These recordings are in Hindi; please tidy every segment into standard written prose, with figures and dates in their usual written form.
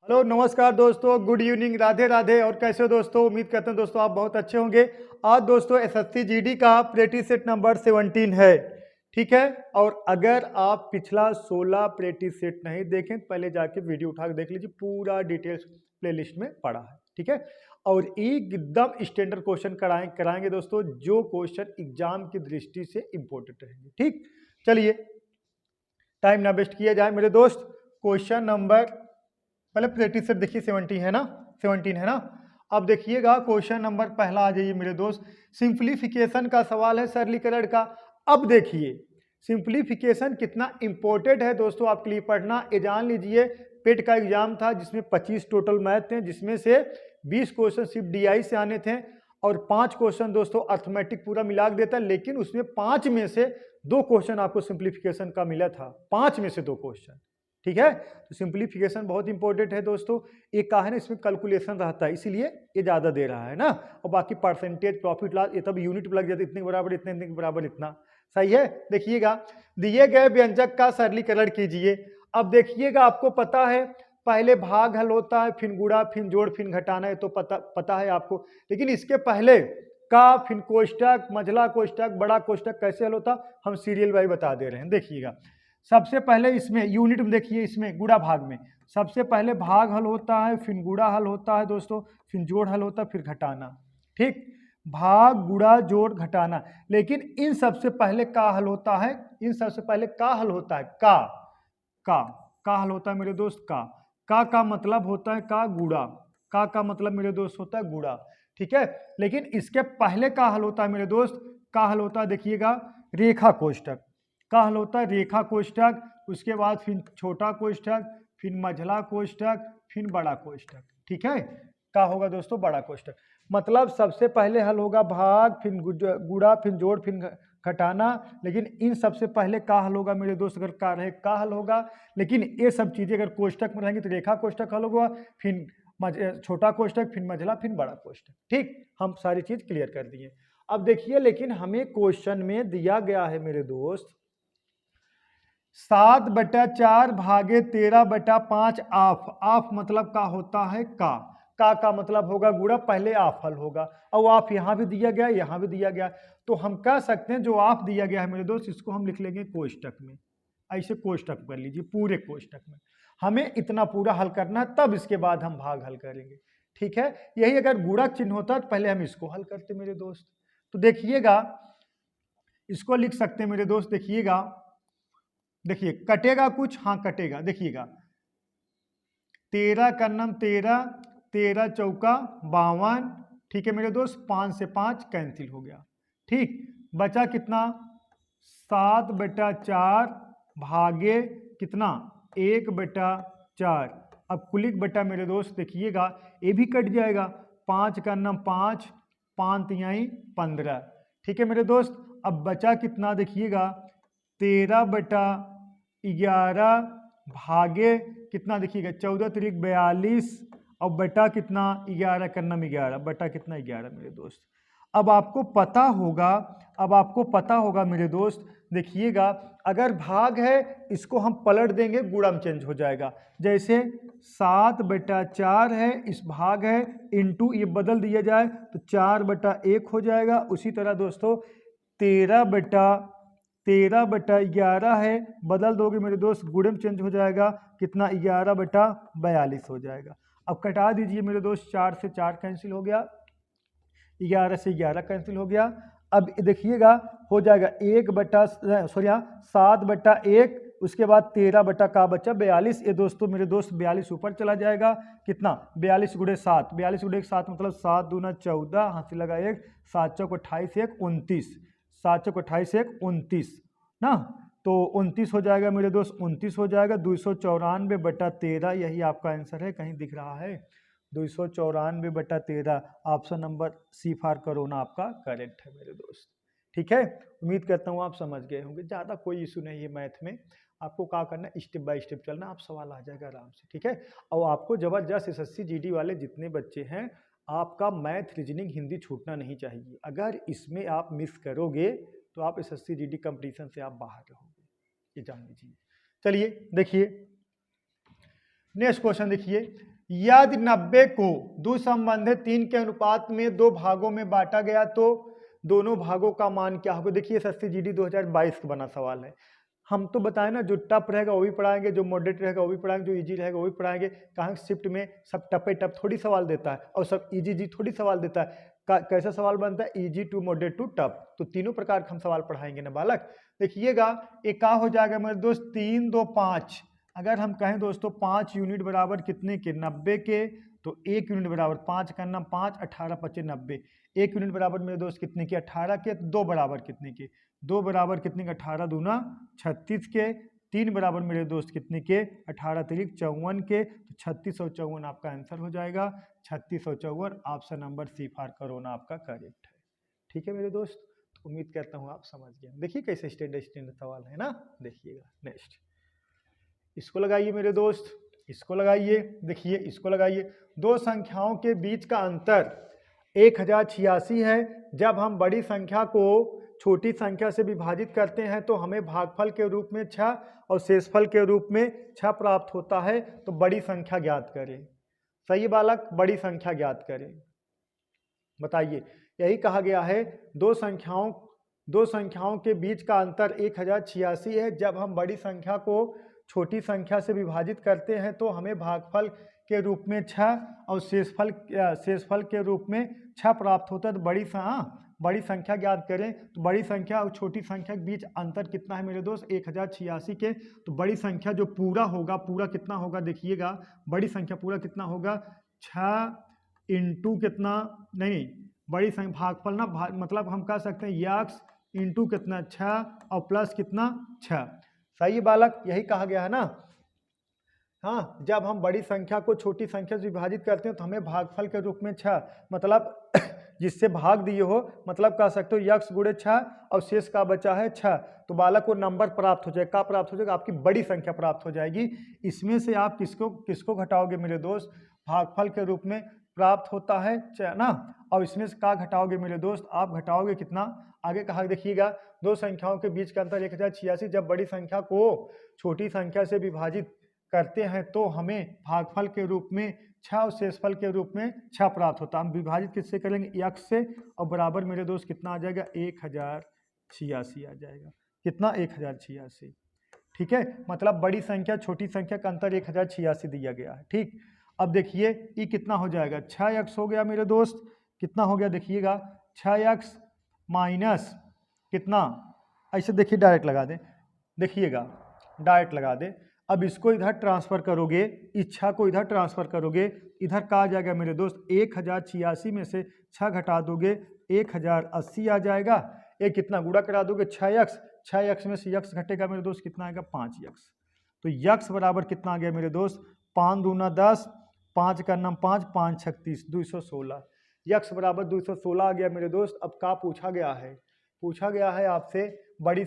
हेलो नमस्कार दोस्तों, गुड इवनिंग, राधे राधे। और कैसे हो दोस्तों? उम्मीद करते हैं दोस्तों आप बहुत अच्छे होंगे। आज दोस्तों एसएससी जीडी का प्रैक्टिस सेट नंबर 17 है, ठीक है। और अगर आप पिछला 16 प्रैक्टिस सेट नहीं देखें, पहले जाके वीडियो उठा के देख लीजिए, पूरा डिटेल्स प्लेलिस्ट में पड़ा है, ठीक है। और एकदम स्टैंडर्ड क्वेश्चन कराएंगे दोस्तों, जो क्वेश्चन एग्जाम की दृष्टि से इंपॉर्टेंट रहेंगे, ठीक। चलिए टाइम ना वेस्ट किया जाए मेरे दोस्त। क्वेश्चन नंबर पहले प्रैक्टिस सेट देखिए, 17 है ना, 17 है ना। अब देखिएगा क्वेश्चन नंबर पहला आ जाइए मेरे दोस्त। सिंप्लीफिकेशन का सवाल है, सरलीकरण का। अब देखिए सिंप्लीफिकेशन कितना इंपॉर्टेंट है दोस्तों आपके लिए पढ़ना। ये जान लीजिए, पेट का एग्जाम था जिसमें 25 टोटल मैथ थे, जिसमें से 20 क्वेश्चन सिर्फ डीआई से आने थे और 5 क्वेश्चन दोस्तों अर्थमेटिक पूरा मिला के देता, लेकिन उसमें 5 में से 2 क्वेश्चन आपको सिंप्लीफिकेशन का मिला था, 5 में से 2 क्वेश्चन, ठीक है। तो सिंप्लीफिकेशन बहुत इंपॉर्टेंट है दोस्तों। एक का है ना, इसमें कैलकुलेशन रहता है, इसीलिए ये ज्यादा दे रहा है ना। और बाकी परसेंटेज, प्रॉफिट लॉस, ये तब यूनिट लग जाता है, इतने के बराबर इतने, इतने के बराबर इतना, सही है। देखिएगा, दिए गए व्यंजक का सरलीकरण कीजिए। अब देखिएगा, आपको पता है पहले भाग हल होता है, फिर गुणा, फिर जोड़, फिर घटाना है, तो पता है आपको। लेकिन इसके पहले का, फिर कोष्टक, मझला कोष्टक, बड़ा कोष्टक कैसे हल होता, हम सीरियल वाइज बता दे रहे हैं। देखिएगा, सबसे पहले इसमें यूनिट में देखिए, इसमें गुणा भाग में सबसे पहले भाग हल होता है, फिर गुणा हल होता है दोस्तों, फिर जोड़ हल होता है, फिर घटाना, ठीक। भाग, गुणा, जोड़, घटाना। लेकिन इन सबसे पहले का हल होता है, इन सबसे पहले का हल होता है, का हल होता है मेरे दोस्त, का मतलब होता है का गुणा, का मतलब मेरे दोस्त होता है गुणा, ठीक है। लेकिन इसके पहले का हल होता है मेरे दोस्त, का हल होता है देखिएगा रेखा कोष्टक, का हल होता है रेखा कोष्टक। उसके बाद फिर छोटा कोष्टक, फिर मझला कोष्टक, फिर बड़ा कोष्टक, ठीक है। का होगा दोस्तों बड़ा कोष्टक। मतलब सबसे पहले हल होगा भाग, फिर गुणा, फिर जोड़, फिर घटाना। लेकिन इन सबसे पहले का हल होगा मेरे दोस्त, अगर का रहे का हल होगा। लेकिन ये सब चीजें अगर कोष्टक में रहेंगी तो रेखा कोष्टक हल होगा, फिर छोटा कोष्टक, फिर मझला, फिर बड़ा कोष्टक, ठीक। हम सारी चीज क्लियर कर दिए। अब देखिए, लेकिन हमें क्वेश्चन में दिया गया है मेरे दोस्त 7/4 भागे 13/5 आफ मतलब का होता है का मतलब होगा गुणा, पहले आफ हल होगा। और आफ यहां भी दिया गया, यहां भी दिया गया, तो हम कह सकते हैं जो आफ दिया गया है मेरे दोस्त, इसको हम लिख लेंगे कोष्टक में। ऐसे कोष्टक कर लीजिए, पूरे कोष्टक में हमें इतना पूरा हल करना है, तब इसके बाद हम भाग हल करेंगे, ठीक है। यही अगर गुणा चिन्ह होता तो पहले हम इसको हल करते मेरे दोस्त। तो देखिएगा, इसको लिख सकते हैं मेरे दोस्त। देखिएगा, देखिए कटेगा कुछ, हाँ कटेगा। देखिएगा 13 का नाम 13, 13 चौका 52, ठीक है मेरे दोस्त। 5 से 5 कैंसिल हो गया, ठीक। बचा कितना, 7/4 भागे कितना, 1/4। अब कुलिक बटा मेरे दोस्त देखिएगा, ये भी कट जाएगा। 5 का नाम 5, 5 तिहाई 15, ठीक है मेरे दोस्त। अब बचा कितना देखिएगा, 13/11 भागे कितना देखिएगा, 14 तिरिक 42, और बटा कितना 11 का नाम 11, बटा कितना 11 मेरे दोस्त। अब आपको पता होगा, अब आपको पता होगा मेरे दोस्त, देखिएगा अगर भाग है इसको हम पलट देंगे, गुणा में चेंज हो जाएगा। जैसे 7/4 है, इस भाग है, इंटू ये बदल दिया जाए तो 4/1 हो जाएगा। उसी तरह दोस्तों 13/11 है, बदल दोगे मेरे दोस्त, गुणे में चेंज हो जाएगा, कितना 11/42 हो जाएगा। अब कटा दीजिए मेरे दोस्त, 4 से 4 कैंसिल हो गया, 11 से 11 कैंसिल हो गया। अब देखिएगा हो जाएगा 7/1, उसके बाद 13 का बचा 42। ये दोस्तों मेरे दोस्त 42 ऊपर चला जाएगा, कितना 42 गुणे 7, 42 गुणे 7 मतलब 7 दूना 14, हाथ से लगा 1, 7 चौक 28, 1 29, 7 चौक 28, 1 29 ना, तो 29 हो जाएगा मेरे दोस्त, 29 हो जाएगा। 294/13 यही आपका आंसर है, कहीं दिख रहा है 294/13, option number C for corona आपका करेक्ट है मेरे दोस्त, ठीक है। उम्मीद करता हूँ आप समझ गए होंगे, ज़्यादा कोई इशू नहीं है मैथ में। आपको क्या करना है, स्टेप बाय स्टेप चलना, आप सवाल आ जाएगा आराम से, ठीक है। और आपको जबरदस्त एसएससी जीडी वाले जितने बच्चे हैं, आपका मैथ, रीजनिंग, हिंदी छूटना नहीं चाहिए। अगर इसमें आप मिस करोगे तो आप एसएससी जीडी कंपटीशन से आप बाहर रहोगे, ये जान लीजिए। चलिए देखिए नेक्स्ट क्वेश्चन देखिए, यदि 90 को दुसंबंधित 3 के अनुपात में 2 भागों में बांटा गया तो दोनों भागों का मान क्या होगा। देखिए एसएससी जीडी 2022 का बना सवाल है। हम तो बताएं ना, जो टफ रहेगा वो भी पढ़ाएंगे, जो मॉडरेट रहेगा वो भी पढ़ाएंगे, जो इजी रहेगा वो भी पढ़ाएंगे। कहाँ शिफ्ट में सब टपे टप थोड़ी सवाल देता है और सब इजी जी थोड़ी सवाल देता है। कैसा सवाल बनता है, easy to moderate to tough. तो तीनों प्रकार के हम सवाल पढ़ाएंगे ना बालक। देखिएगा एक का हो जाएगा मेरे दोस्त 3 2 5। अगर हम कहें दोस्तों 5 यूनिट बराबर कितने के, 90 के, तो 1 यूनिट बराबर 5 करना 5 18 25 90। 1 यूनिट बराबर मेरे दोस्त कितने के, 18 के। 2 बराबर कितने के, 2 बराबर कितने के, 18 दूना 36 के। 3 बराबर मेरे दोस्त कितने के, 18 तिरिक 54 के। तो 36 और 54 आपका आंसर हो जाएगा। 36 और 54 option number C for corona आपका करेक्ट है। ठीक है मेरे दोस्त, उम्मीद करता हूँ आप समझ गए। देखिए कैसे स्टैंडर्ड सवाल है ना। देखिएगा नेक्स्ट, इसको लगाइए मेरे दोस्त, इसको लगाइए। देखिए इसको लगाइए, दो संख्याओं के बीच का अंतर 1086 है। जब हम बड़ी संख्या को छोटी संख्या से विभाजित करते हैं तो हमें भागफल के रूप में 6 और शेषफल के रूप में 6 प्राप्त होता है। तो बड़ी संख्या ज्ञात करें। सही बालक, बड़ी संख्या ज्ञात करें। बताइए, यही कहा गया है, दो संख्याओं के बीच का अंतर 1086 है। जब हम बड़ी संख्या को छोटी संख्या से विभाजित करते हैं तो हमें भागफल के रूप में 6 और शेषफल के रूप में 6 प्राप्त होता है। तो बड़ी संख्या ज्ञात करें। तो बड़ी संख्या और छोटी संख्या के बीच अंतर कितना है मेरे दोस्त, 1086 के। तो बड़ी संख्या जो पूरा होगा, पूरा कितना होगा देखिएगा, बड़ी संख्या पूरा कितना होगा, 6 इंटू कितना, नहीं बड़ी संख्या भागफल ना मतलब हम कह सकते हैं यक्स इंटू कितना 6 और प्लस कितना 6। सही बालक, यही कहा गया है ना। हाँ, जब हम बड़ी संख्या को छोटी संख्या से विभाजित करते हैं तो हमें भागफल के रूप में 6 मतलब जिससे भाग दिए हो, मतलब कह सकते हो यक्स गुणे 6 और शेष का बचा है 6। तो बालक को नंबर प्राप्त हो जाएगा। क्या प्राप्त हो जाएगा, आपकी बड़ी संख्या प्राप्त हो जाएगी। इसमें से आप किसको घटाओगे मेरे दोस्त, भागफल के रूप में प्राप्त होता है ना। और इसमें से क्या घटाओगे मेरे दोस्त, आप घटाओगे कितना, आगे कहा देखिएगा, दो संख्याओं के बीच का अंतर 1086। जब बड़ी संख्या को छोटी संख्या से विभाजित करते हैं तो हमें भागफल के रूप में 6 और शेषफल के रूप में 6 प्राप्त होता है। हम विभाजित किससे करेंगे, यक्स से, और बराबर मेरे दोस्त कितना आ जाएगा, 1086 आ जाएगा। कितना, 1086। ठीक है, मतलब बड़ी संख्या छोटी संख्या का अंतर 1086 दिया गया है। ठीक, अब देखिए ये कितना हो जाएगा, 6x हो गया मेरे दोस्त। कितना हो गया देखिएगा, 6x माइनस कितना, ऐसे देखिए डायरेक्ट लगा दें, देखिएगा डायरेक्ट लगा दें। अब इसको इधर ट्रांसफर करोगे, इच्छा को इधर ट्रांसफर करोगे, इधर का आ जाएगा मेरे दोस्त 1086 में से 6 घटा दोगे 1080 आ जाएगा। ये कितना गुणा करा दोगे 6x में से x घटेगा मेरे दोस्त, कितना आएगा 5x। तो x बराबर कितना आ गया मेरे दोस्त, 5 दूना 10, 5 का नाम 5, 5 36 216। x बराबर 216 आ गया मेरे दोस्त। अब का पूछा गया है आपसे बड़ी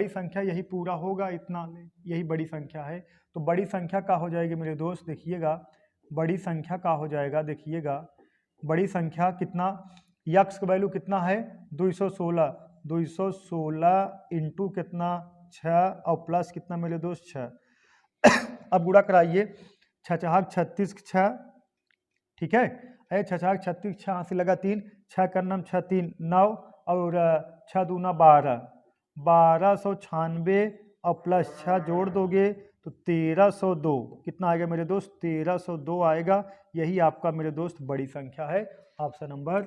संख्या यही पूरा होगा, इतना यही बड़ी संख्या है। तो बड़ी संख्या का हो जाएगी मेरे दोस्त, देखिएगा बड़ी संख्या का हो जाएगा, देखिएगा बड़ी संख्या कितना, यक्स का वैल्यू कितना है 216 इंटू कितना 6 और प्लस कितना मेरे दोस्त 6। अब गुणा कराइए, 6 36 6, ठीक है, 6 36 6 से लगा 3, 6 का नाम 6 3 9 और 6 दूना 12, 1296 और प्लस 6 जोड़ दोगे तो 1302। कितना आएगा मेरे दोस्त, 1302 आएगा। यही आपका मेरे दोस्त बड़ी संख्या है। ऑप्शन नंबर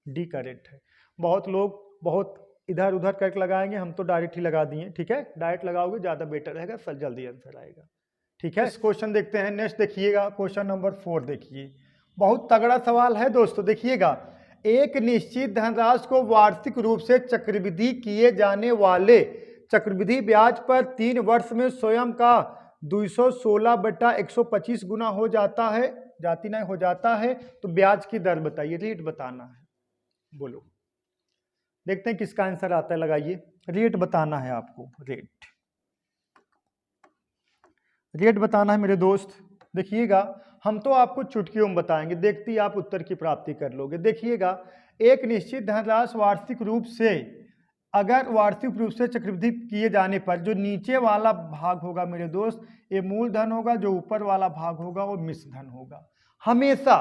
डी करेक्ट है। बहुत लोग बहुत इधर उधर करके लगाएंगे, हम तो डायरेक्ट ही लगा दिए। ठीक है, डायरेक्ट लगाओगे ज़्यादा बेटर रहेगा, सर जल्दी आंसर आएगा। ठीक है, इस क्वेश्चन देखते हैं। नेक्स्ट देखिएगा, क्वेश्चन नंबर 4 देखिए, बहुत तगड़ा सवाल है दोस्तों। देखिएगा, एक निश्चित धनराशि को वार्षिक रूप से चक्रवृद्धि किए जाने वाले चक्रवृद्धि ब्याज पर 3 वर्ष में स्वयं का 216/125 गुना हो जाता है, हो जाता है। तो ब्याज की दर बताइए, रेट बताना है। बोलो, देखते हैं किसका आंसर आता है, लगाइए। रेट बताना है आपको, रेट बताना है मेरे दोस्त। देखिएगा, हम तो आपको चुटकियों में बताएंगे, देखते ही आप उत्तर की प्राप्ति कर लोगे। देखिएगा, एक निश्चित धनराशि वार्षिक रूप से अगर वार्षिक रूप से चक्रवृद्धि किए जाने पर जो नीचे वाला भाग होगा मेरे दोस्त ये मूलधन होगा, जो ऊपर वाला भाग होगा वो मिश्रधन होगा। हमेशा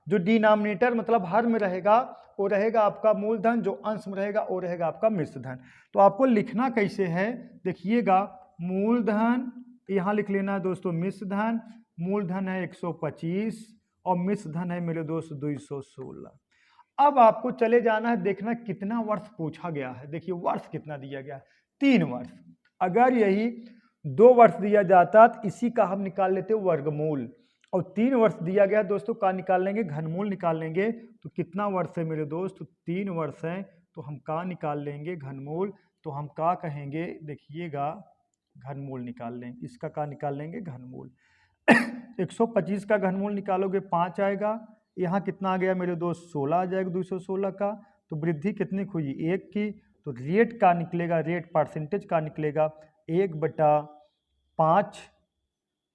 जो डिनोमिनेटर मतलब हर में रहेगा वो रहेगा आपका मूलधन, जो अंश में रहेगा वो रहेगा आपका मिश्रधन। तो आपको लिखना कैसे है देखिएगा, मूलधन यहाँ लिख लेना है दोस्तों मिश्रधन, मूलधन है 125 और मिश्रधन है मेरे दोस्त 216। अब आपको चले जाना है देखना कितना वर्ष पूछा गया है। देखिए वर्ष कितना दिया गया है, 3 वर्ष। अगर यही 2 वर्ष दिया जाता तो इसी का हम निकाल लेते वर्गमूल, और 3 वर्ष दिया गया दोस्तों का निकाल लेंगे घनमूल निकाल लेंगे। तो कितना वर्ष है मेरे दोस्त, तो 3 वर्ष है, तो हम का निकाल लेंगे घनमूल। तो हम का कहेंगे देखिएगा घनमूल निकाल लेंगे, इसका का निकाल लेंगे घनमूल। 125 का घनमूल निकालोगे 5 आएगा, यहाँ कितना आ गया मेरे दोस्त 16 आ जाएगा 216 का। तो वृद्धि कितनी हुई 1 की, तो रेट का निकलेगा, रेट परसेंटेज का निकलेगा 1/5,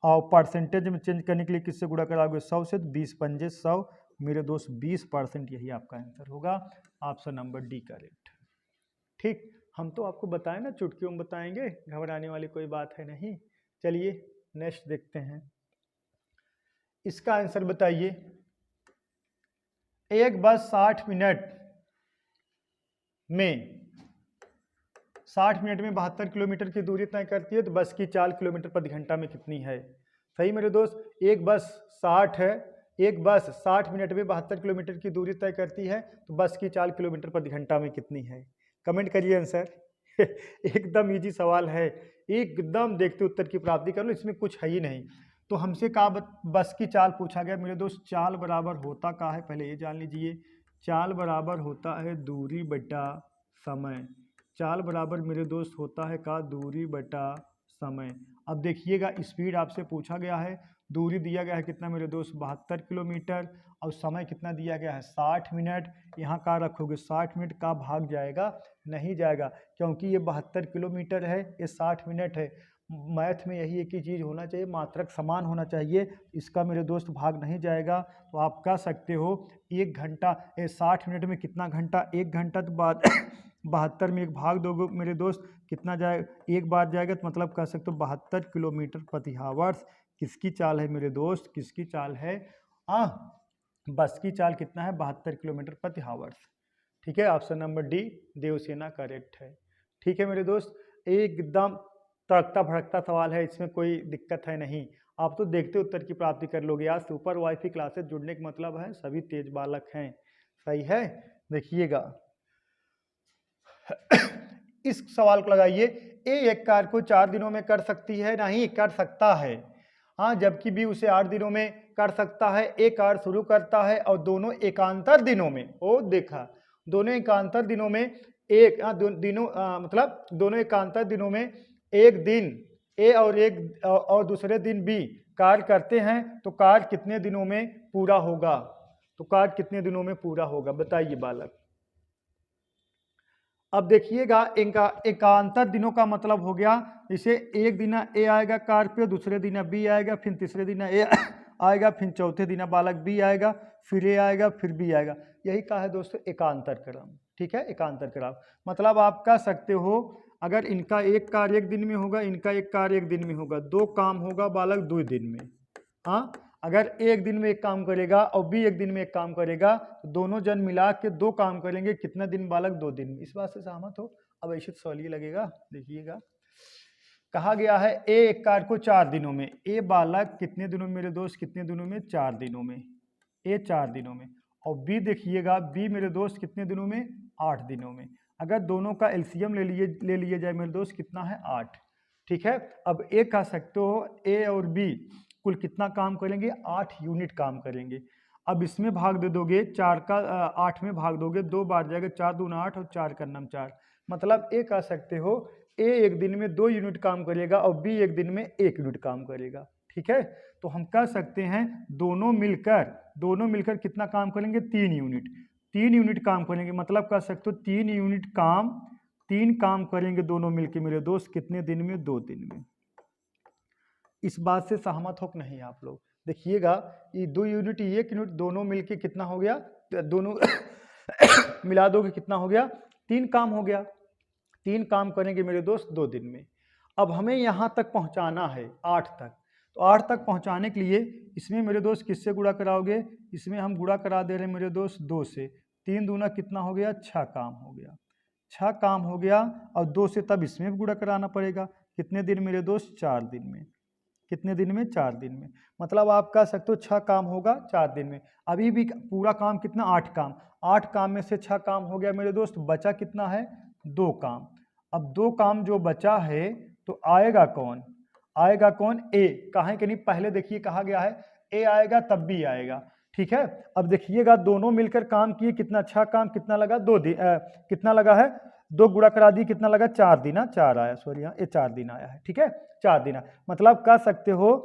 और परसेंटेज में चेंज करने के लिए किससे गुणा कराओगे 100 से, तो 20 पंजे 100 मेरे दोस्त 20%, यही आपका आंसर होगा, ऑप्शन नंबर डी करेक्ट। ठीक, हम तो आपको बताएं ना, चुटकियों में बताएंगे, घबराने वाली कोई बात है नहीं। चलिए नेक्स्ट देखते हैं, इसका आंसर बताइए। एक बस 60 मिनट में 72 किलोमीटर की दूरी तय करती है, तो बस की चाल किलोमीटर प्रति घंटा में कितनी है? सही मेरे दोस्त, एक बस 60 है, एक बस 60 मिनट में 72 किलोमीटर की दूरी तय करती है, तो बस की चाल किलोमीटर प्रति घंटा में कितनी है? कमेंट करिए आंसर। एकदम इजी सवाल है, एकदम देखते उत्तर की प्राप्ति कर लो, इसमें कुछ है ही नहीं। तो हमसे कहा बस की चाल पूछा गया मेरे दोस्त, चाल बराबर होता का है पहले ये जान लीजिए, चाल बराबर होता है दूरी बटा समय। चाल बराबर मेरे दोस्त होता है का दूरी बटा समय। अब देखिएगा स्पीड आपसे पूछा गया है, दूरी दिया गया है कितना मेरे दोस्त 72 किलोमीटर, और समय कितना दिया गया है 60 मिनट। यहाँ का रखोगे 60 मिनट का भाग जाएगा, नहीं जाएगा, क्योंकि ये 72 किलोमीटर है, ये 60 मिनट है। मैथ में यही एक ही चीज़ होना चाहिए, मात्रक समान होना चाहिए, इसका मेरे दोस्त भाग नहीं जाएगा। तो आप कह सकते हो 1 घंटा 60 मिनट में कितना घंटा, 1 घंटा, तो बाद 72 में एक भाग दोगे मेरे दोस्त कितना जाएगा, एक बार जाएगा, तो मतलब कह सकते हो 72 किलोमीटर प्रति हावर्स। किसकी चाल है मेरे दोस्त, किसकी चाल है? बस की चाल कितना है 72 किलोमीटर प्रति हावर्स। ठीक है, option number D Devsena correct है। ठीक है मेरे दोस्त, एकदम तड़कता भड़कता सवाल है, इसमें कोई दिक्कत है नहीं, आप तो देखते उत्तर की प्राप्ति कर लोगे। आज सुपर वाईफाई क्लासेस जुड़ने का मतलब है सभी तेज बालक हैं, सही है। देखिएगा इस सवाल को लगाइए, ए एक कार्य को 4 दिनों में कर सकती है, नहीं कर सकता है, हाँ, जबकि बी उसे 8 दिनों में कर सकता है। ए कार्य शुरू करता है और दोनों एकांतर दिनों में, ओ देखा, दोनों एकांतर दिनों में एक मतलब दोनों एकांतर दिनों में एक दिन ए और दूसरे दिन बी कार्य करते हैं, तो कार्य कितने दिनों में पूरा होगा? तो कार्य कितने दिनों में पूरा होगा बताइए बालक। अब देखिएगा इनका एकांतर दिनों का मतलब हो गया, इसे एक दिन ए आएगा कार्य पे, दूसरे दिन बी आएगा, फिर तीसरे दिन ए आएगा, फिर चौथे दिन बालक बी आएगा, फिर ए आएगा, फिर बी आएगा। यही कहा है दोस्तों एकांतर क्रम। ठीक है, एकांतर क्रम मतलब आप कह सकते हो अगर इनका एक कार्य 1 दिन में होगा, इनका एक कार्य 1 दिन में होगा, 2 काम होगा बालक 2 दिन में। हाँ, अगर एक दिन में एक काम करेगा और बी एक दिन में एक काम करेगा, तो दोनों जन मिला के 2 काम करेंगे, कितना दिन बालक 2 दिन में। इस बात से सहमत हो? अब ऐसे सवाल लगेगा, देखिएगा कहा गया है ए एक कार्य को 4 दिनों में, ए बालक कितने दिनों में मेरे दोस्त, कितने दिनों में 4 दिनों में, ए 4 दिनों में, और बी देखिएगा बी मेरे दोस्त कितने दिनों में 8 दिनों में। अगर दोनों का एलसीएम ले लिए जाए मेरे दोस्त कितना है 8। ठीक है, अब ए कह सकते हो ए और बी कुल कितना काम करेंगे 8 यूनिट काम करेंगे। अब इसमें भाग दे दोगे 4 का 8 में भाग दोगे, 2 बार जाएगा, 4 दूना 8 और 4 का नाम 4, मतलब ए कह सकते हो ए एक दिन में 2 यूनिट काम करेगा और बी एक दिन में 1 यूनिट काम करेगा। ठीक है, तो हम कह सकते हैं दोनों मिलकर कितना काम करेंगे 3 यूनिट, 3 यूनिट काम करेंगे, मतलब कह सकते हो 3 यूनिट काम 3 काम करेंगे दोनों मिलकर मेरे दोस्त, कितने दिन में 2 दिन में। इस बात से सहमत हो कि नहीं आप लोग? देखिएगा ये 2 यूनिट 1 यूनिट दोनों मिलके कितना हो गया, दोनों मिला दोगे कितना हो गया 3 काम हो गया। 3 काम करेंगे मेरे दोस्त 2 दिन में। अब हमें यहाँ तक पहुँचाना है 8 तक, तो 8 तक पहुँचाने के लिए इसमें मेरे दोस्त किससे गुणा कराओगे, इसमें हम गुणा करा दे रहे हैं मेरे दोस्त 2 से। 3 दूना कितना हो गया, 6 काम हो गया, 6 काम हो गया। और 2 से तब इसमें भी गुणा कराना पड़ेगा। कितने दिन मेरे दोस्त, 4 दिन में। कितने दिन में, 4 दिन में। मतलब आप कह सकते हो 6 काम होगा 4 दिन में। अभी भी पूरा काम कितना, 8 काम। 8 काम में से 6 काम हो गया मेरे दोस्त, बचा कितना है, 2 काम। अब 2 काम जो बचा है तो आएगा कौन, आएगा कौन, ए। कहा कि नहीं, पहले देखिए कहा गया है ए आएगा तब भी आएगा, ठीक है। अब देखिएगा दोनों मिलकर काम किए, कितना, 6 काम, कितना लगा, 2 दिन, कितना लगा है, 2 गुणा करा दी, कितना लगा, 4 दिन, 4 आया, सॉरी यहाँ ये 4 दिन आया है, ठीक है, 4 दिन। मतलब कह सकते हो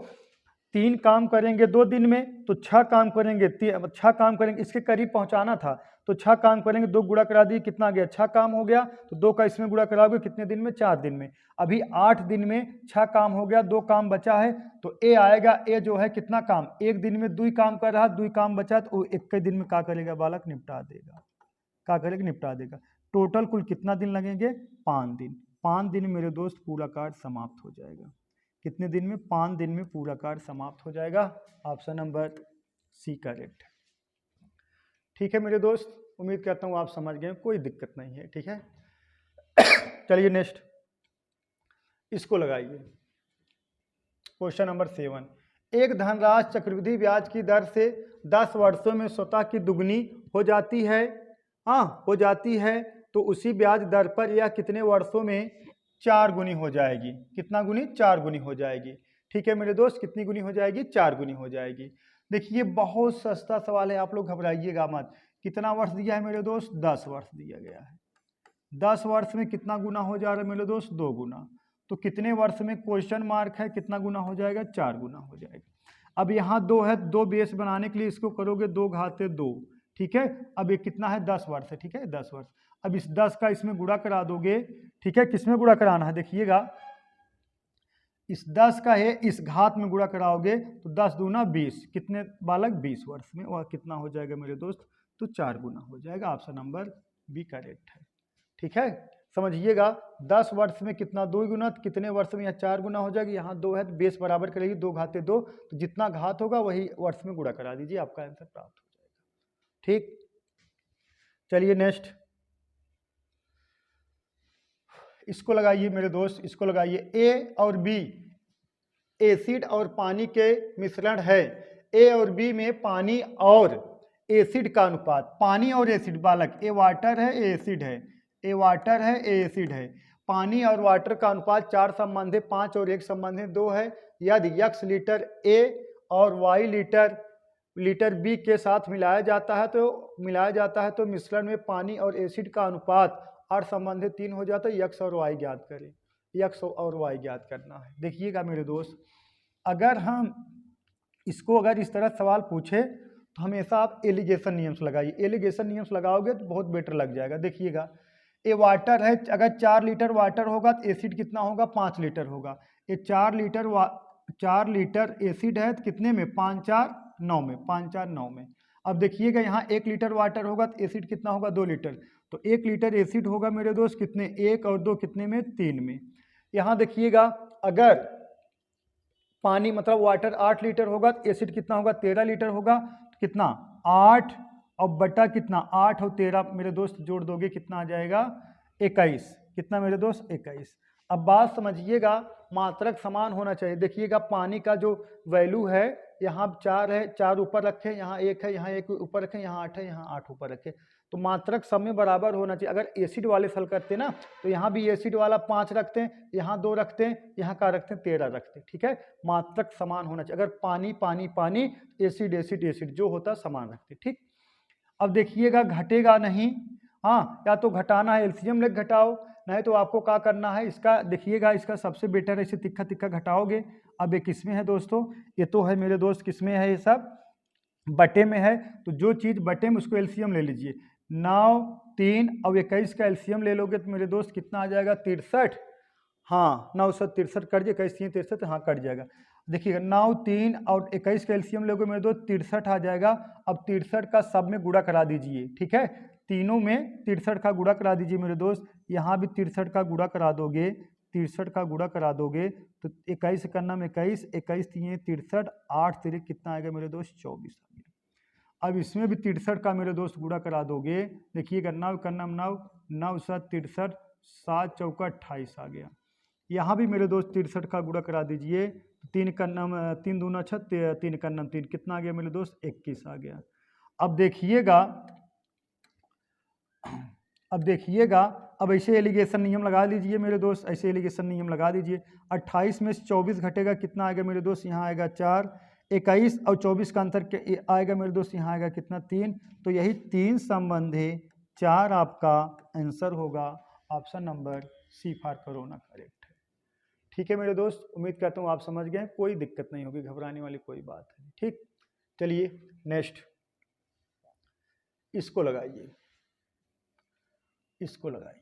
3 काम करेंगे 2 दिन में तो 6 काम करेंगे, 6 काम करेंगे, इसके करीब पहुंचाना था तो 6 काम करेंगे, 2 गुणा करा दिए, कितना आ गया, 6 काम हो गया। तो 2 का इसमें गुणा कराओगे, कितने दिन में, 4 दिन में। अभी 8 दिन में 6 काम हो गया, 2 काम बचा है, तो ए आएगा। ए जो है कितना काम, 1 दिन में 2 काम कर रहा, 2 काम बचा, तो 1 दिन में क्या करेगा बालक, निपटा देगा। क्या करेगा, निपटा देगा। टोटल कुल कितना दिन लगेंगे, 5 दिन। 5 दिन मेरे दोस्त पूरा कार्य समाप्त हो जाएगा। कितने दिन में, 5 दिन में पूरा कार्य समाप्त हो जाएगा। Option number C correct. ठीक है मेरे दोस्त, उम्मीद करता हूँ आप समझ गए, कोई दिक्कत नहीं है, ठीक है। चलिए नेक्स्ट, इसको लगाइए। Question number 7। एक धनराशि चक्रवृद्धि ब्याज की दर से 10 वर्षों में स्वतः की दुगनी हो जाती है, हो जाती है, तो उसी ब्याज दर पर यह कितने वर्षों में 4 गुनी हो जाएगी। कितना गुनी, 4 गुनी हो जाएगी। ठीक है मेरे दोस्त, कितनी गुनी हो जाएगी, 4 गुनी हो जाएगी। देखिए बहुत सस्ता सवाल है, आप लोग घबराइएगा मत। कितना वर्ष दिया है मेरे दोस्त, 10 वर्ष दिया गया है। 10 वर्ष में कितना गुना हो जा रहा है मेरे दोस्त, 2 गुना। तो कितने वर्ष में क्वेश्चन मार्क है, कितना गुना हो जाएगा, 4 गुना हो जाएगा। अब यहाँ 2 है, 2 बेस बनाने के लिए इसको करोगे 2 घाते 2, ठीक है। अब ये कितना है, 10 वर्ष है, ठीक है, 10 वर्ष। अब इस 10 का इसमें गुणा करा दोगे, ठीक है। किसमें गुणा कराना है, देखिएगा, इस 10 का है इस घात में गुणा कराओगे तो 10 दूना 20, कितने बालक, 20 वर्ष में। और कितना हो जाएगा मेरे दोस्त, तो 4 गुना हो जाएगा। ऑप्शन नंबर बी करेक्ट है, ठीक है। समझिएगा 10 वर्ष में कितना, 2 गुना, कितने वर्ष में यहाँ 4 गुना हो जाएगी। यहाँ 2 है तो बेस बराबर करेगी, 2 घाते 2, तो जितना घात होगा वही वर्ष में गुणा करा दीजिए, आपका आंसर प्राप्त हो जाएगा। ठीक, चलिए नेक्स्ट, इसको लगाइए मेरे दोस्त, इसको लगाइए। ए और बी एसिड और पानी के मिश्रण है। ए और बी में पानी और एसिड का अनुपात, पानी और एसिड बालक, ए वाटर है, ए एसिड है, ए वाटर है, ए एसिड है। पानी और वाटर का अनुपात 4 संबंध है, 5 और 1 संबंध है 2 है। यदि x लीटर ए और y लीटर बी के साथ मिलाया जाता है तो मिश्रण में पानी और एसिड का अनुपात 8 संबंध 3 हो जाता है। x और y ज्ञात करें, x और y ज्ञात करना है। देखिएगा मेरे दोस्त, अगर हम इसको अगर इस तरह सवाल पूछे तो हमेशा आप एलिगेशन नियम्स लगाइए। एलिगेशन नियम्स लगाओगे तो बहुत बेटर लग जाएगा। देखिएगा, ये वाटर है, अगर 4 लीटर वाटर होगा तो एसिड कितना होगा, 5 लीटर होगा। ये 4 लीटर एसिड है तो कितने में, 5 4 9 में, 5 4 9 में। अब देखिएगा यहाँ 1 लीटर वाटर होगा तो एसिड कितना होगा, 2 लीटर। तो 1 लीटर एसिड होगा मेरे दोस्त कितने, 1 और 2 कितने में, 3 में। यहाँ देखिएगा, अगर पानी मतलब वाटर 8 लीटर होगा तो एसिड कितना होगा, 13 लीटर होगा। तो कितना, 8 और बटा कितना, 8 और 13 मेरे दोस्त जोड़ दोगे कितना आ जाएगा, 21। कितना मेरे दोस्त, 21। अब बात समझिएगा, मात्रक समान होना चाहिए। देखिएगा पानी का जो वैल्यू है, यहाँ 4 है, 4 ऊपर रखें, यहाँ 1 है, यहाँ 1 ऊपर रखें, यहाँ 8 है, यहाँ 8 ऊपर रखें। तो मात्रक सब में बराबर होना चाहिए। अगर एसिड वाले सल करते ना तो यहाँ भी एसिड वाला 5 रखते हैं, यहाँ 2 रखते हैं, यहाँ का रखते हैं 13 रखते हैं, ठीक है। मात्रक समान होना चाहिए। अगर पानी पानी पानी, एसिड एसिड एसिड जो होता समान रखते, ठीक। अब देखिएगा घटेगा नहीं, हाँ, या तो घटाना है एलसीएम लेके घटाओ, नहीं तो आपको क्या करना है, इसका देखिएगा, इसका सबसे बेटर है इसे तिक्का तिक्का घटाओगे। अब ये किसमें है दोस्तों, ये तो है मेरे दोस्त किसमें है, ये सब बटे में है। तो जो चीज़ बटे में उसको एलसीएम ले लीजिए। 9 3 और 21 का एलसीएम ले लोगे तो मेरे दोस्त कितना आ जाएगा, 63। हाँ 963 कट जाए, 21 3 63, हाँ कट जाएगा। देखिएगा 9 3 और 21 का एलसीएम लोगे मेरे दोस्त 63 आ जाएगा। अब 63 का सब में गुणा करा दीजिए, ठीक है। तीनों में 63 का गुणा करा दीजिए मेरे दोस्त। यहाँ भी 63 का गुणा करा दोगे, 63 का गुणा करा दोगे तो 21 का नाम 21, 21 3 63, 8 3 कितना आएगा मेरे दोस्त 24 आ गया। अब इसमें भी 63 का मेरे दोस्त गुणा करा दोगे, देखिएगा 9 का नाम 9, 9 7 63, 7 चौका 28 आ गया। यहाँ भी मेरे दोस्त 63 का गुणा करा दीजिए, 3 का नाम 3 दूना 6, 3 का नाम 3, कितना आ गया मेरे दोस्त 21 आ गया। अब देखिएगा, अब ऐसे एलिगेशन नियम लगा लीजिए मेरे दोस्त, ऐसे एलिगेशन नियम लगा दीजिए। 28 में से 24 घटेगा, कितना आएगा मेरे दोस्त, यहाँ आएगा 4, 21 और 24 का अंतर आएगा मेरे दोस्त, यहाँ आएगा कितना 3। तो यही 3 संबंधी 4 आपका आंसर होगा। Option number C for corona correct है। ठीक है मेरे दोस्त, उम्मीद करता हूँ आप समझ गए, कोई दिक्कत नहीं होगी, घबराने वाली कोई बात नहीं। ठीक, चलिए नेक्स्ट, इसको लगाइए, इसको लगाइए।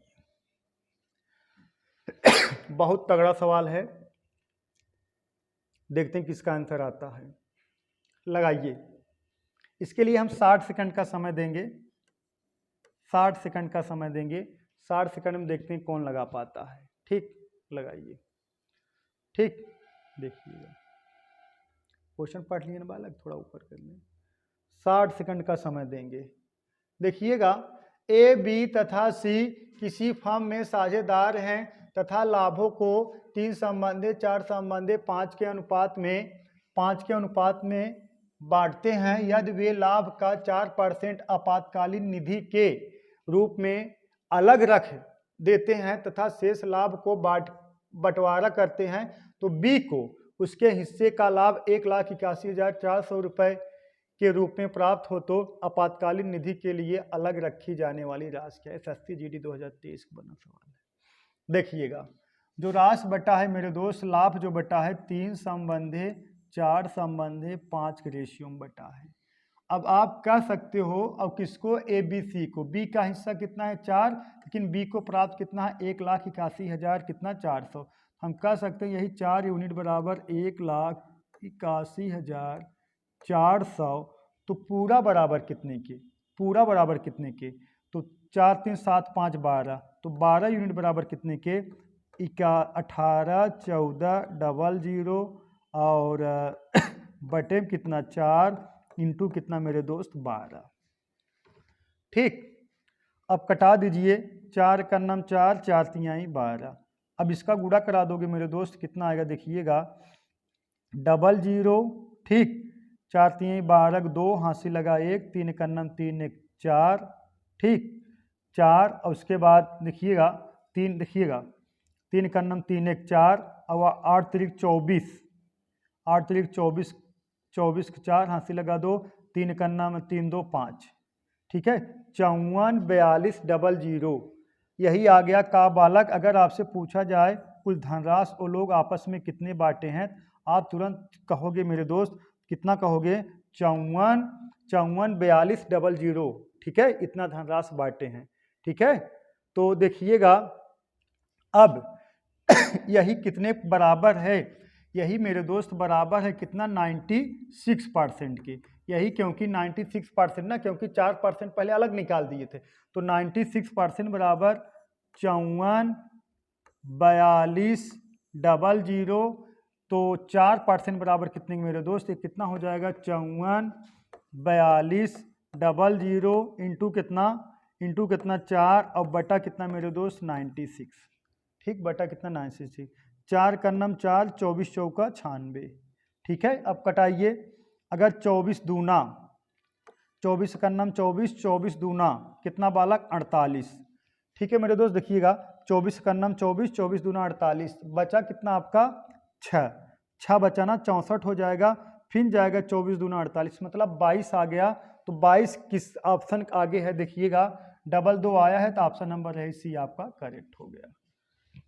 बहुत तगड़ा सवाल है, देखते हैं किसका आंसर आता है। लगाइए, इसके लिए हम 60 सेकंड का समय देंगे, 60 सेकंड का समय देंगे। 60 सेकंड में देखते हैं कौन लगा पाता है। ठीक, लगाइए। ठीक, देखिएगा, क्वेश्चन पढ़ लिए ना बालक, थोड़ा ऊपर कर लें। 60 सेकंड का समय देंगे। देखिएगा, ए, बी तथा सी किसी फर्म में साझेदार हैं तथा लाभों को 3 संबंधी 4 संबंधी 5 के अनुपात में बांटते हैं। यदि वे लाभ का 4% आपातकालीन निधि के रूप में अलग रख देते हैं तथा शेष लाभ को बंटवारा करते हैं, तो बी को उसके हिस्से का लाभ 1,81,400 रुपये के रूप में प्राप्त हो तो आपातकालीन निधि के लिए अलग रखी जाने वाली राशि क्या है। एसएससी जीडी 2023 का बना सवाल है। देखिएगा, जो राशि बटा है मेरे दोस्त, लाभ जो बटा है 3 संबंधी 4 संबंधी 5 के रेशियो में बटा है। अब आप कह सकते हो, अब किसको, ए बी सी को, बी का हिस्सा कितना है 4, लेकिन बी को प्राप्त कितना है 1,81,000 कितना 400। हम कह सकते हैं यही 4 यूनिट बराबर 1,81,400। तो पूरा बराबर कितने के, पूरा बराबर कितने के, तो 4 3 7 5 12, तो 12 यूनिट बराबर कितने के, 18 14 00 और बटे कितना 4 इंटू कितना मेरे दोस्त 12। ठीक, अब कटा दीजिए, 4 का नाम 4, 4 तिहाई 12। अब इसका गुणा करा दोगे मेरे दोस्त, कितना आएगा देखिएगा 00। ठीक, 4 तिहाई 12, 2 हासिल लगा 1, 3 का नाम 3 1 4। ठीक, 4 और उसके बाद देखिएगा 3, देखिएगा 3 का नाम 3 1 4 और 8 3 24, 8 3 24, 24 का 4 हासिल लगा 2, 3 का नाम 3 2 5। ठीक है, 54 42 00 यही आ गया का बालक। अगर आपसे पूछा जाए कुल धनराशि वो लोग आपस में कितने बांटे हैं, आप तुरंत कहोगे मेरे दोस्त, कितना कहोगे 54 42 00। ठीक है, इतना धनराशि बांटे हैं। ठीक है, तो देखिएगा अब यही कितने बराबर है, यही मेरे दोस्त बराबर है कितना 96% के। यही क्योंकि 96% ना, क्योंकि 4% पहले अलग निकाल दिए थे, तो 96% बराबर 54 42 00। तो 4% बराबर कितने मेरे दोस्त, ये कितना हो जाएगा 54 42 00 इंटू कितना 4 और बटा कितना मेरे दोस्त 96। ठीक, बटा कितना 96, 4 का नाम 4, 24 चौका 96। ठीक है, अब कटाइए, अगर 24 दूना 24 का नाम 24, 24 दूना कितना बालक 48। ठीक है मेरे दोस्त, देखिएगा 24 का नाम 24, 24 दूना 48, बचा कितना आपका 6, 6 बचाना 64 हो जाएगा, फिर जाएगा 24 दूना 48, मतलब 22 आ गया। तो 22 किस ऑप्शन आगे है देखिएगा, 22 आया है, तो ऑप्शन नंबर है सी आपका करेक्ट हो गया।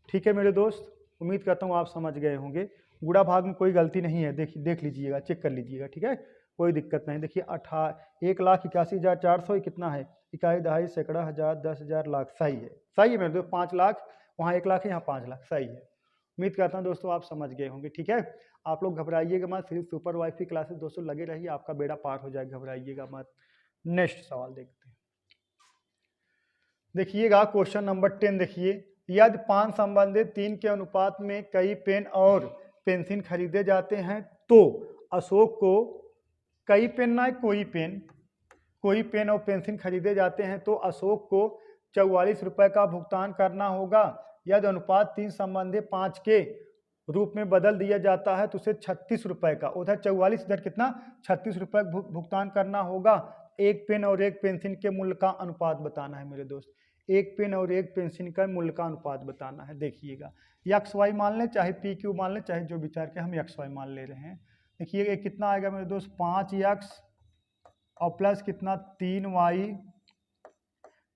ठीक है मेरे दोस्त, उम्मीद करता हूँ आप समझ गए होंगे। गुणा भाग में कोई गलती नहीं है, देख लीजिएगा, चेक कर लीजिएगा। ठीक है, कोई दिक्कत नहीं। देखिए 1,81,400 कितना है, इकाई दहाई सैकड़ा हज़ार 10,000 लाख, सही है, सही है मेरे दोस्त। 5 लाख वहाँ 1 लाख है, यहाँ 5 लाख, सही है। उम्मीद करता हूँ दोस्तों आप समझ गए होंगे। ठीक है, आप लोग घबराइएगा मत, सिर्फ सुपर वाईफाई क्लासेस दोस्तों लगे रहिए, आपका बेड़ा पार हो जाएगा, घबराइएगा मत। नेक्स्ट सवाल देखते हैं। देखिएगा क्वेश्चन नंबर 10 देखिए, यदि 5 संबंधित 3 के अनुपात में कई पेन और पेंसिल खरीदे जाते हैं तो अशोक को कई पेन ना कोई पेन और पेंसिल खरीदे जाते हैं तो अशोक को 44 रुपये का भुगतान करना होगा। यदि अनुपात 3 संबंधित 5 के रूप में बदल दिया जाता है तो उसे 36 रुपये का, उधर 44 इधर कितना 36 रुपये भुगतान करना होगा। एक पेन और एक पेंसिल के मूल्य का अनुपात बताना है मेरे दोस्त, एक पेन और एक पेंसिल का मूल्य का अनुपात बताना है। देखिएगा एक्स वाई मान लें, चाहे पी क्यू मान लें, चाहे जो विचार के हम एक्स वाई मान ले रहे हैं। देखिए कितना आएगा मेरे दोस्त 5x और प्लस कितना 3y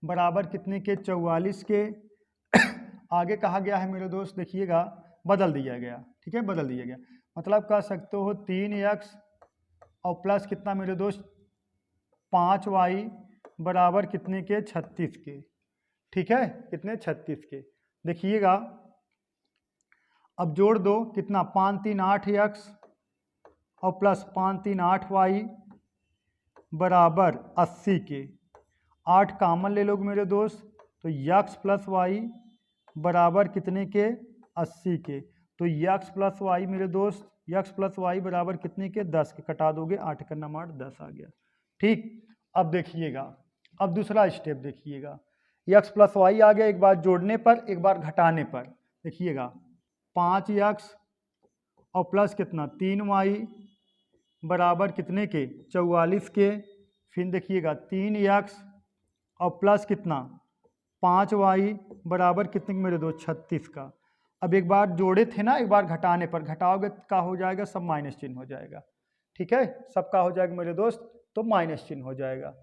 बराबर कितने के 44 के। आगे कहा गया है मेरे दोस्त, देखिएगा बदल दिया गया, ठीक है बदल दिया गया, मतलब कह सकते हो 3x और प्लस कितना मेरे दोस्त 5y बराबर कितने के 36 के, ठीक है कितने 36 के। देखिएगा अब जोड़ दो कितना 5 3 8x और प्लस 5 3 8y बराबर 80 के। 8 कामन ले लोगे मेरे दोस्त तो x प्लस वाई बराबर कितने के 80 के। तो x प्लस वाई मेरे दोस्त x प्लस वाई बराबर कितने के 10 के, कटा दोगे 8 का नाम 8 10 आ गया, ठीक। अब देखिएगा अब दूसरा स्टेप देखिएगा, x प्लस वाई आ गया, एक बार जोड़ने पर एक बार घटाने पर। देखिएगा 5x और प्लस कितना 3y बराबर कितने के 44 के। फिर देखिएगा 3x और प्लस कितना 5y बराबर कितने मेरे दोस्त 36 का। अब एक बार जोड़े थे ना, एक बार घटाने पर घटाओगे का हो जाएगा सब माइनस चिन्ह हो जाएगा, ठीक है सबका हो जाएगा मेरे दोस्त तो माइनस चिन्ह हो जाएगा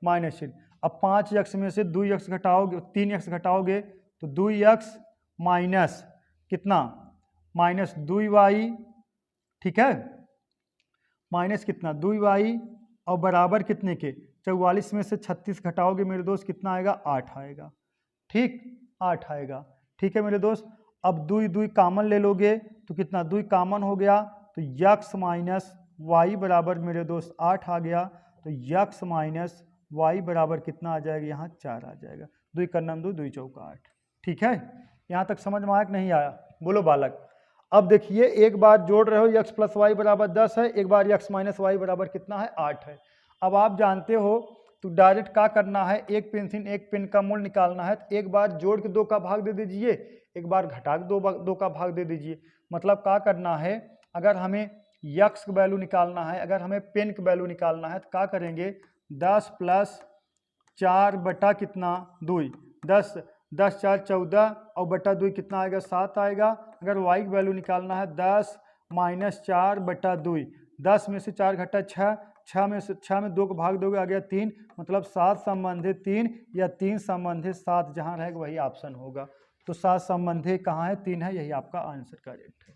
माइनस चिन्ह। अब 5x में से 2x घटाओगे 3x घटाओगे तो 2x माइनस कितना माइनस 2y, ठीक है माइनस कितना 2y और बराबर कितने के 44 में से 36 घटाओगे मेरे दोस्त कितना आएगा 8 आएगा, ठीक 8 आएगा, ठीक है मेरे दोस्त। अब 2 कामन ले लोगे तो कितना 2 कामन हो गया तो x माइनस वाई बराबर मेरे दोस्त 8 आ गया। तो x माइनस वाई बराबर कितना आ जाएगा यहाँ 4 आ जाएगा। 2 का नाम 2 2 चौका 8, ठीक है यहाँ तक समझ में आया कि नहीं आया बोलो बालक। अब देखिए एक बार जोड़ रहे हो x प्लस वाई बराबर 10 है, एक बार x माइनस वाई बराबर कितना है 8 है। अब आप जानते हो तो डायरेक्ट क्या करना है, एक पेंसिल एक पेन का मूल्य निकालना है तो एक बार जोड़ के 2 का भाग दे दीजिए, एक बार घटा के 2 का भाग दे दीजिए। मतलब क्या करना है, अगर हमें x का वैल्यू निकालना है, अगर हमें पेन का वैल्यू निकालना है तो क्या करेंगे 10 प्लस 4 बटा कितना 2, 10 10 4 14 और बटा 2 कितना आएगा 7 आएगा। अगर y की वैल्यू निकालना है 10 माइनस 4 बटा 2, 10 में से 4 घटा 6, 6 में 2 को भाग दोगे आ गया 3, मतलब 7 संबंधित 3 या 3 संबंधित 7 जहाँ रहेगा वही ऑप्शन होगा। तो 7 संबंधित कहाँ है 3 है, यही आपका आंसर करेक्ट है,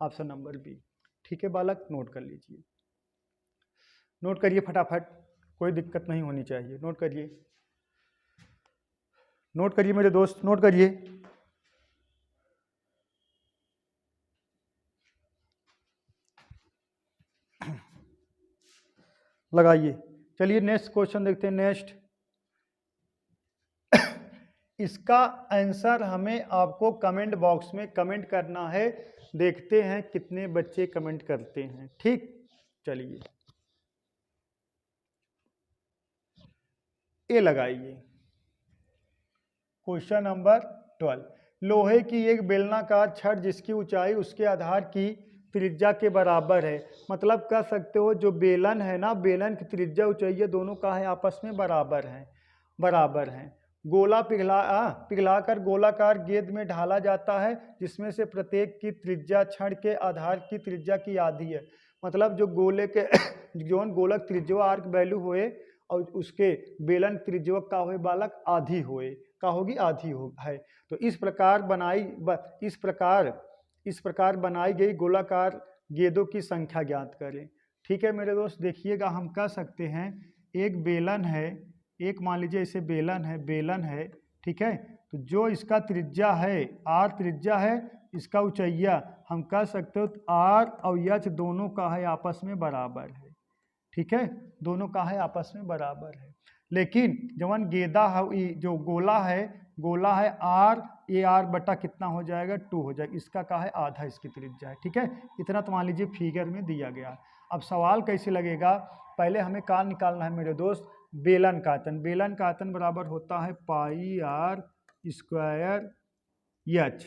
ऑप्शन नंबर बी, ठीक है बालक नोट कर लीजिए, नोट करिए फटाफट, कोई दिक्कत नहीं होनी चाहिए, नोट करिए नोट करिए मेरे दोस्त नोट करिए। लगाइए, चलिए नेक्स्ट क्वेश्चन देखते हैं। नेक्स्ट इसका आंसर हमें आपको कमेंट बॉक्स में कमेंट करना है, देखते हैं कितने बच्चे कमेंट करते हैं, ठीक। चलिए ए लगाइए क्वेश्चन नंबर 12, लोहे की एक बेलनाकार छड़ जिसकी ऊंचाई उसके आधार की त्रिज्या के बराबर है। मतलब कह सकते हो जो बेलन है ना, बेलन की त्रिज्या ऊंचाई दोनों का है आपस में बराबर हैं। गोला पिघलाकर गोलाकार गेंद में ढाला जाता है जिसमें से प्रत्येक की त्रिज्या छड़ के आधार की त्रिज्या की आधी है। मतलब जो गोले के जोन गोलक त्रिज्या आर्क वैल्यू होए और उसके बेलन त्रिज्या का होए बालक आधी होए, का होगी आधी हो है। तो इस प्रकार बनाई गई गोलाकार गेंदों की संख्या ज्ञात करें, ठीक है मेरे दोस्त। देखिएगा हम कह सकते हैं एक बेलन है, एक मान लीजिए इसे बेलन है, ठीक है। तो जो इसका त्रिज्या है आर त्रिज्या है, इसका ऊंचाइया हम कह सकते हो आर और एच दोनों का है आपस में बराबर है, ठीक है दोनों का है आपस में बराबर है। लेकिन जवन गेंदा है जो गोला है आर, ए आर बटा कितना हो जाएगा 2 हो जाएगा। इसका क्या है आधा इसकी त्रिज्या है। ठीक है, इतना तो मान लीजिए फिगर में दिया गया। अब सवाल कैसे लगेगा, पहले हमें का निकालना है मेरे दोस्त बेलन का आयतन। बेलन का आयतन बराबर होता है pi r square h,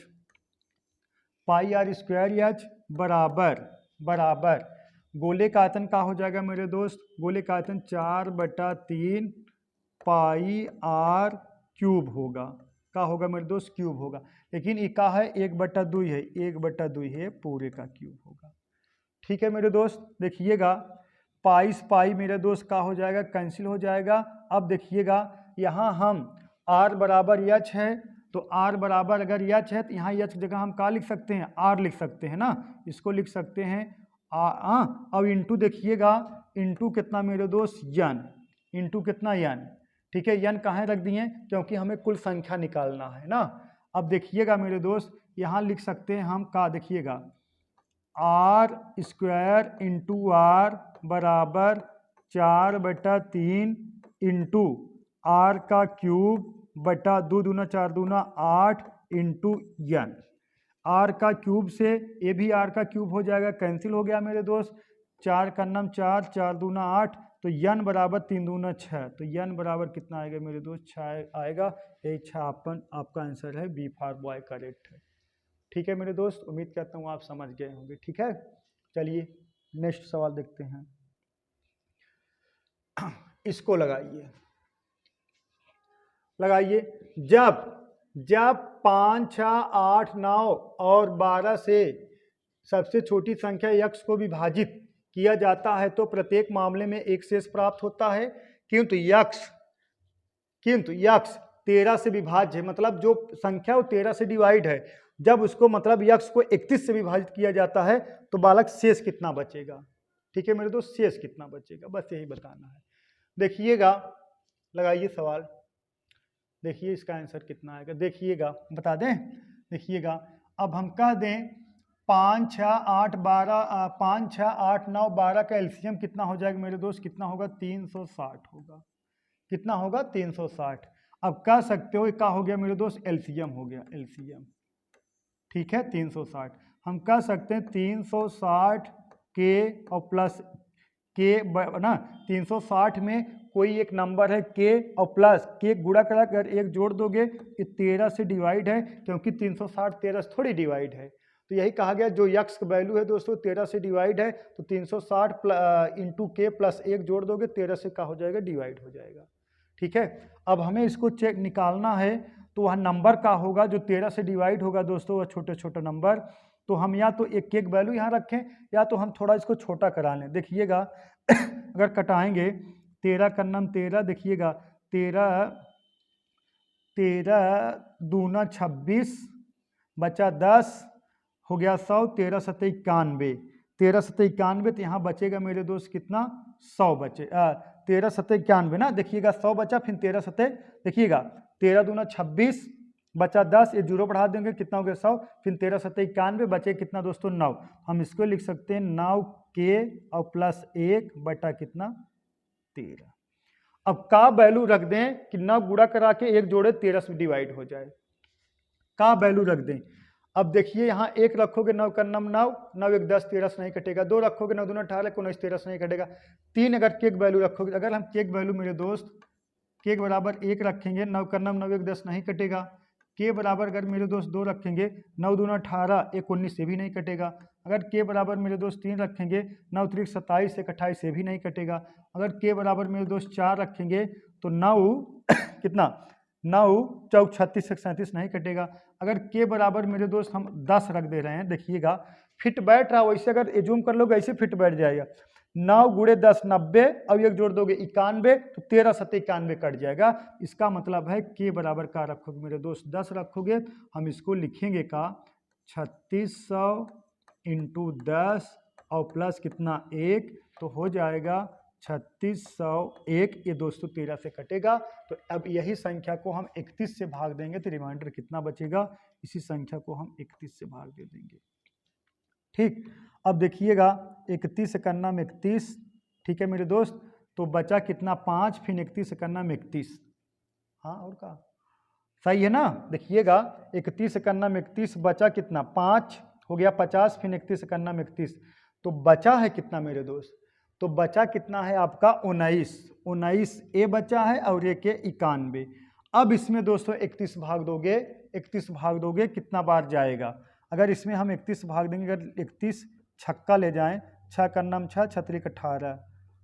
pi r square h बराबर गोले का आयतन का हो जाएगा मेरे दोस्त, गोले का आयतन 4/3 पाई आर क्यूब होगा। का होगा मेरे दोस्त क्यूब होगा, लेकिन ये का है 1/2 है, 1/2 है पूरे का क्यूब होगा। ठीक है मेरे दोस्त, देखिएगा पाई से पाई मेरे दोस्त का हो जाएगा कैंसिल हो जाएगा। अब देखिएगा यहाँ हम r बराबर एच है, तो r बराबर अगर एच है तो यहाँ एच की जगह हम का लिख सकते हैं r लिख सकते हैं ना, इसको लिख सकते हैं अब इंटू देखिएगा इंटू कितना मेरे दोस्त यन, इंटू कितना यन। ठीक है, यन कहाँ रख दिए क्योंकि हमें कुल संख्या निकालना है ना। अब देखिएगा मेरे दोस्त यहाँ लिख सकते हैं हम का, देखिएगा आर स्क्वायर इंटू आर बराबर 4/3 इंटू आर का क्यूब बटा 2 दूना 4 दूना 8 इंटू यन। आर का क्यूब से ये भी आर का क्यूब हो जाएगा, कैंसिल हो गया मेरे दोस्त, 4 का नम 4, 4 दूना 8, तो यन बराबर 3 दूना 6, तो यन बराबर कितना आएगा मेरे दोस्त 6 आएगा। यही 6 आपका आंसर है, बी फॉर बॉय करेक्ट है। ठीक है मेरे दोस्त, उम्मीद करता हूँ आप समझ गए होंगे। ठीक है, चलिए नेक्स्ट सवाल देखते हैं। इसको लगाइए जब 5, 6, 8, 9 और 12 से सबसे छोटी संख्या x को विभाजित किया जाता है तो प्रत्येक मामले में एक शेष प्राप्त होता है, किंतु x 13 से विभाज्य है, मतलब जो संख्या वो 13 से डिवाइड है, जब उसको मतलब x को 31 से विभाजित किया जाता है तो बालक शेष कितना बचेगा। ठीक है मेरे दोस्त, शेष कितना बचेगा, बस यही बताना है। देखिएगा, लगाइए सवाल, देखिए इसका आंसर कितना आएगा, देखिएगा बता दें। देखिएगा अब हम कह दें 5, 6, 8, 9, 12 का एलसीएम कितना हो जाएगा मेरे दोस्त, कितना होगा 360 होगा, कितना होगा 360। अब कह सकते हो क्या हो गया मेरे दोस्त, एलसीएम हो गया, एलसीएम। ठीक है 360, हम कह सकते हैं 360 के और प्लस के ना, 360 में कोई एक नंबर है के और प्लस के गुणा करा कर एक जोड़ दोगे, ये 13 से डिवाइड है, क्योंकि 360 13 से थोड़ी डिवाइड है, तो यही कहा गया जो यक्स का वैल्यू है दोस्तों 13 से डिवाइड है, तो 360 इंटू के प्लस एक जोड़ दोगे 13 से क्या हो जाएगा, डिवाइड हो जाएगा। ठीक है, अब हमें इसको चेक निकालना है, तो वह नंबर का होगा जो 13 से डिवाइड होगा दोस्तों, वह छोटे छोटे नंबर, तो हम या तो एक एक वैल्यू यहाँ रखें या तो हम थोड़ा इसको छोटा करा लें। देखिएगा अगर कटाएंगे 13 का नाम 13, देखिएगा 13 दूना 26 बचा 10 हो गया 100, 13 सत्ते 91, 13 सत्ते 91, तो यहाँ बचेगा मेरे दोस्त कितना 100 बचे, 13 सत्ते 91 ना, देखिएगा 100 बचा, फिर 13 सत्ते देखिएगा 13 दूना 26 बचा 10, ये जीरो बढ़ा देंगे कितना हो गया 100, फिर 13 सत्ते 91 बचे कितना दोस्तों 9, हम इसको लिख सकते हैं 9 के और प्लस 1 बटा कितना 13। अब का वैल्यू रख दें कि 9 गुणा करा के एक जोड़े 13 से डिवाइड हो जाए, का वैल्यू रख दें। अब देखिए यहाँ एक रखोगे 9 का नम 9, 9 1 10 13 से नहीं कटेगा, 2 रखोगे 9 दूना 18 19 13 से नहीं कटेगा, 3 अगर केक वैल्यू रखोगे, अगर हम केक वैल्यू मेरे दोस्त केक बराबर 1 रखेंगे, 9 का नम 9 1 10 नहीं कटेगा, के बराबर अगर मेरे दोस्त 2 रखेंगे, 9 दूना 18 1 19 से भी नहीं कटेगा, अगर के बराबर मेरे दोस्त 3 रखेंगे, 9 3 27 1 28 से भी नहीं कटेगा, अगर के बराबर मेरे दोस्त 4 रखेंगे तो 9 कितना 9 चौक 36 37 नहीं कटेगा, अगर के बराबर मेरे दोस्त हम 10 रख दे रहे हैं, देखिएगा फिट बैठ रहा, वैसे अगर एज्यूम कर लोगे ऐसे फिट बैठ जाएगा, 9 गुणे 10 90, अब एक जोड़ दोगे 91, तो 13 सत्ते 91 कट जाएगा। इसका मतलब है के बराबर का रखोगे मेरे दोस्त 10 रखोगे, हम इसको लिखेंगे का 3600 इंटू 10 और प्लस कितना 1, तो हो जाएगा 3601, ये दोस्तों 13 से कटेगा, तो अब यही संख्या को हम 31 से भाग देंगे तो रिमाइंडर कितना बचेगा, इसी संख्या को हम 31 से भाग दे देंगे। ठीक, अब देखिएगा 31 का नाम 31, ठीक है मेरे दोस्त, तो बचा कितना 5, फिर 31 करना में 31। हाँ और क्या सही है ना। देखिएगा 31 करना में 31 बचा कितना 5 हो गया 50, फिर 31 करना में 31, तो बचा है कितना मेरे दोस्त, तो बचा कितना है आपका 19 ए बचा है और एक 91। अब इसमें दोस्तों 31 भाग दोगे कितना बार जाएगा। अगर इसमें हम 31 भाग देंगे, अगर 31 छक्का ले जाएं, 6 करना में 6, 6 18,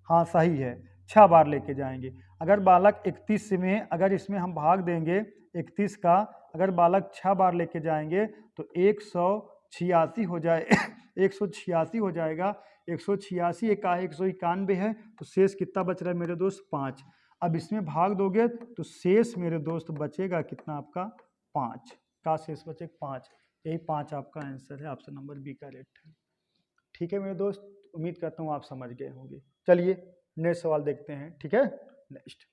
हाँ सही है 6 बार लेके जाएंगे। अगर बालक 31 में अगर इसमें हम भाग देंगे 31 का, अगर बालक 6 बार लेके जाएंगे तो 186 हो जाए 186 हो जाएगा। 186 एक का 191 है, तो शेष कितना बच रहा है मेरे दोस्त 5। अब इसमें भाग दोगे तो शेष मेरे दोस्त बचेगा कितना आपका 5 का शेष बचे 5। यही 5 आपका आंसर है, ऑप्शन नंबर बी करेक्ट है। ठीक है मेरे दोस्त, उम्मीद करता हूँ आप समझ गए होंगे। चलिए नेक्स्ट सवाल देखते हैं। ठीक है, नेक्स्ट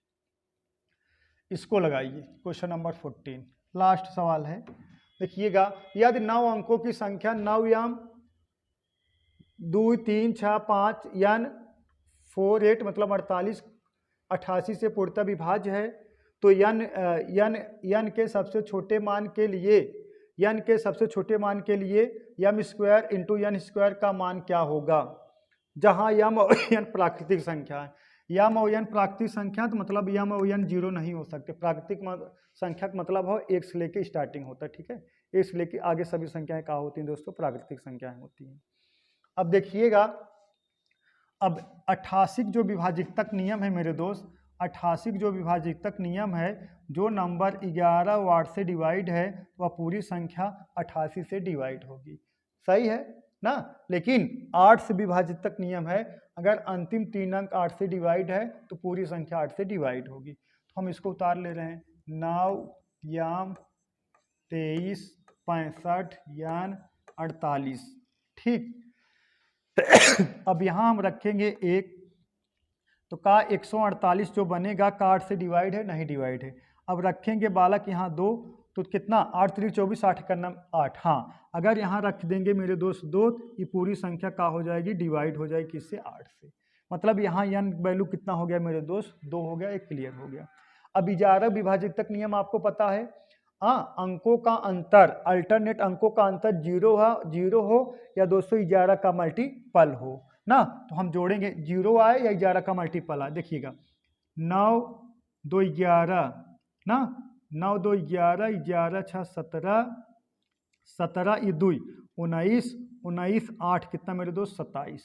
इसको लगाइए, क्वेश्चन नंबर 14 लास्ट सवाल है। देखिएगा, यदि 9 अंकों की संख्या 9 याम 2 3 6 5 यान 4 8 मतलब 48 88 से पूर्णतः विभाज्य है, तो यन के सबसे छोटे मान के लिए यम स्क्वायर इंटू यन स्क्वायर का मान क्या होगा। जहां यम और यन प्राकृतिक संख्या है, यम और यन प्राकृतिक संख्या तो मतलब यम और यन जीरो नहीं हो सकते। प्राकृतिक संख्या का मतलब हो एक से लेके स्टार्टिंग होता है। ठीक है, एक से लेके आगे सभी संख्याएं कहाँ होती हैं दोस्तों, प्राकृतिक संख्याएं होती हैं। अब देखिएगा, अब 88 जो विभाजकतक नियम है मेरे दोस्त, 88 जो विभाजकतक नियम है, जो नंबर 11 और 8 से डिवाइड है वह पूरी संख्या 88 से डिवाइड होगी। सही है ना। लेकिन 8 से विभाजकतक नियम है, अगर अंतिम 3 अंक 8 से डिवाइड है तो पूरी संख्या 8 से डिवाइड होगी। तो हम इसको उतार ले रहे हैं, 9 याम 23 65 यान 48। ठीक अब यहाँ हम रखेंगे 1, तो का 148 जो बनेगा का 8 से डिवाइड है, नहीं डिवाइड है। अब रखेंगे बालक यहाँ 2, तो कितना 8 3 24 8 करना 8। हाँ, अगर यहाँ रख देंगे मेरे दोस्त 2, ये पूरी संख्या का हो जाएगी, डिवाइड हो जाएगी किससे 8 से। मतलब यहाँ यन वैल्यू कितना हो गया मेरे दोस्त 2 हो गया, एक क्लियर हो गया। अब 11 विभाजकतक नियम आपको पता है, हाँ अंकों का अंतर, अल्टरनेट अंकों का अंतर जीरो हो या दोस्तों 11 का मल्टीपल हो ना, तो हम जोड़ेंगे 0 आए या 11 का मल्टीपल आए। देखिएगा 9 2 11 ना, 9 2 11 11 6 17 17 ये 2 19 19 8 कितना मेरे दोस्त 27,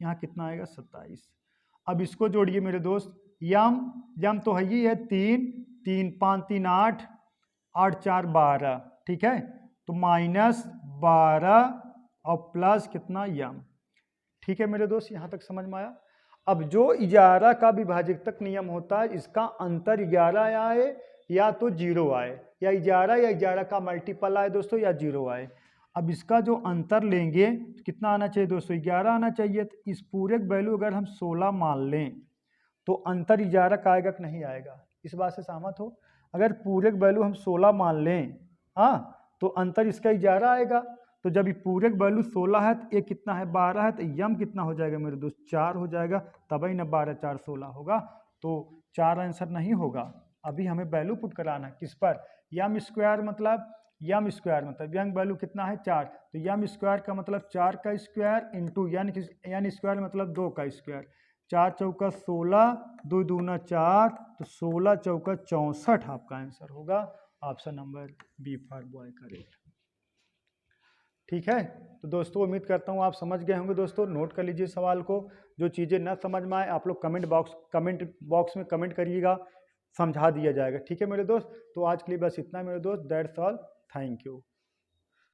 यहाँ कितना आएगा 27। अब इसको जोड़िए मेरे दोस्त, यम तो है ही है 3 3 5 3 8 8 4 12। ठीक है, तो -12 और प्लस कितना यम। ठीक है मेरे दोस्त, यहाँ तक समझ में आया। अब जो 11 का विभाजकतक नियम होता है, इसका अंतर 11 आए या तो 0 आए, या 11 या 11 का मल्टीपल आए दोस्तों, या 0 आए। अब इसका जो अंतर लेंगे तो कितना आना चाहिए दोस्तों 11 आना चाहिए। तो इस पूरे वैल्यू अगर हम 16 मान लें तो अंतर 11 का आएगा कि नहीं आएगा, इस बात से सहमत हो। अगर पूरे वैल्यू हम 16 मान लें, हाँ, तो अंतर इसका 11 आएगा। तो जब ये पूरे वैल्यू 16 है तो ये कितना है 12 है, तो यम कितना हो जाएगा मेरे दोस्त 4 हो जाएगा, तभी ना 12 4 16 होगा। तो 4 आंसर नहीं होगा। अभी हमें वैल्यू पुट कराना है किस पर, यम स्क्वायर मतलब यम वैल्यू कितना है 4, तो यम स्क्वायर का मतलब 4 का स्क्वायर इंटू यन स्क्वायर मतलब 2 का स्क्वायर। 4 चौका 16 2 दूना 4, तो 16 चौका 64 आपका आंसर होगा, option number B for boy correct. ठीक है, तो दोस्तों उम्मीद करता हूँ आप समझ गए होंगे। दोस्तों नोट कर लीजिए सवाल को, जो चीज़ें न समझ में आए आप लोग कमेंट बॉक्स में कमेंट करिएगा, समझा दिया जाएगा। ठीक है मेरे दोस्त, तो आज के लिए बस इतना मेरे दोस्त, दैट्स ऑल, थैंक यू।